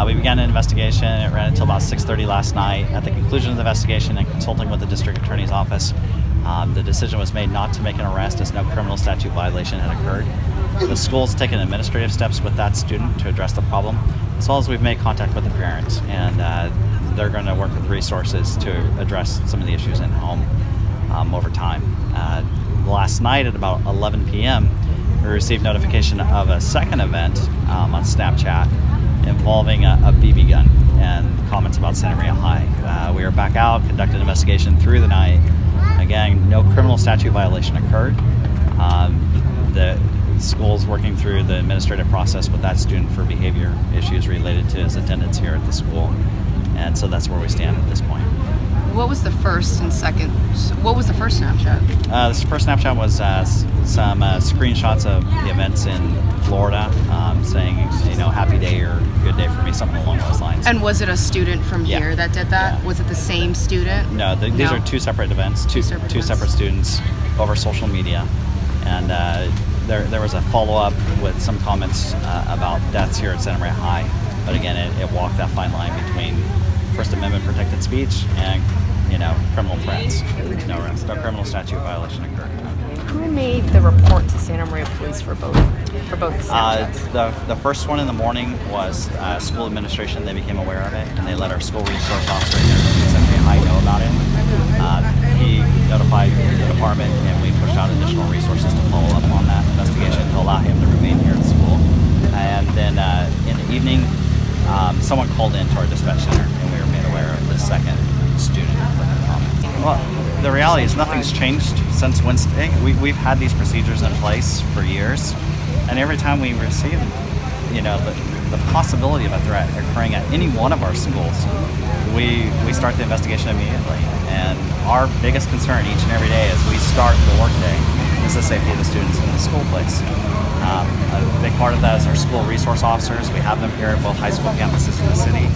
We began an investigation. It ran until about 6:30 last night. At the conclusion of the investigation and consulting with the district attorney's office, the decision was made not to make an arrest as no criminal statute violation had occurred. The school's taken administrative steps with that student to address the problem, as well as we've made contact with the parents, and they're going to work with resources to address some of the issues in home over time. Last night at about 11 p.m., we received notification of a second event on Snapchat involving a BB gun and comments about Santa Maria High. We are back out, conducted an investigation through the night. Again, no criminal statute violation occurred. The school's working through the administrative process with that student for behavior issues related to his attendance here at the school. And so that's where we stand at this point. What was the first and second? What was the first Snapchat? The first Snapchat was some screenshots of the events in Florida, saying, happy day or good day for me, something along those lines. And was it a student from here that did that? Yeah. Was it the same student? No, these are two separate events, two separate students over social media. And there was a follow-up with some comments about deaths here at Santa Maria High. But again, it walked that fine line between First Amendment protected speech and criminal threats. No arrest, no criminal statute violation occurred. Who made the report to Santa Maria Police for both Snapchats? The first one in the morning was school administration. They became aware of it, and they let our school resource officer here at Santa Maria High know about it. He notified the department, and we pushed out additional resources to follow up on that investigation to allow him to remain here at the school. And then in the evening, someone called into our dispatch center, and we were made aware of the second student with the comment. Well, the reality is nothing's changed since Wednesday. We've had these procedures in place for years, and every time we receive, the possibility of a threat occurring at any one of our schools, we start the investigation immediately. And our biggest concern each and every day as we start the workday is the safety of the students in the school place. A big part of that is our school resource officers. We have them here at both high school campuses in the city,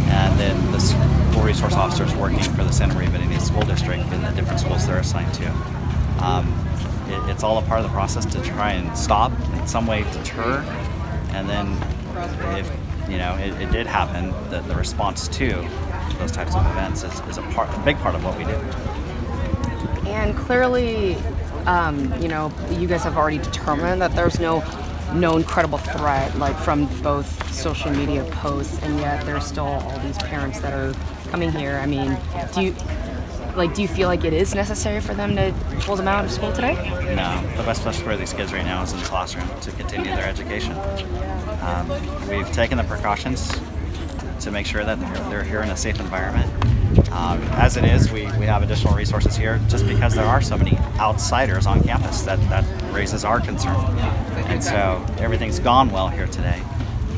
and then the school resource officers working for the Santa Maria School District in the different schools they're assigned to. It's all a part of the process to try and stop, in some way deter, and then if it did happen, the response to those types of events is a big part of what we do. And clearly, you guys have already determined that there's no known credible threat, from both social media posts, and yet there's still all these parents that are coming here. I mean, do you feel like it is necessary for them to pull them out of school today? No, the best place for these kids right now is in the classroom to continue their education. We've taken the precautions to make sure that they're here in a safe environment. As it is, we have additional resources here just because there are so many outsiders on campus that raises our concern. And so everything's gone well here today,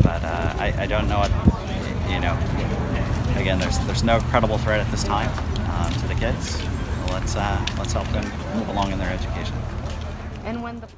but I don't know what, again, there's no credible threat at this time to the kids. Let's help them move along in their education. And when the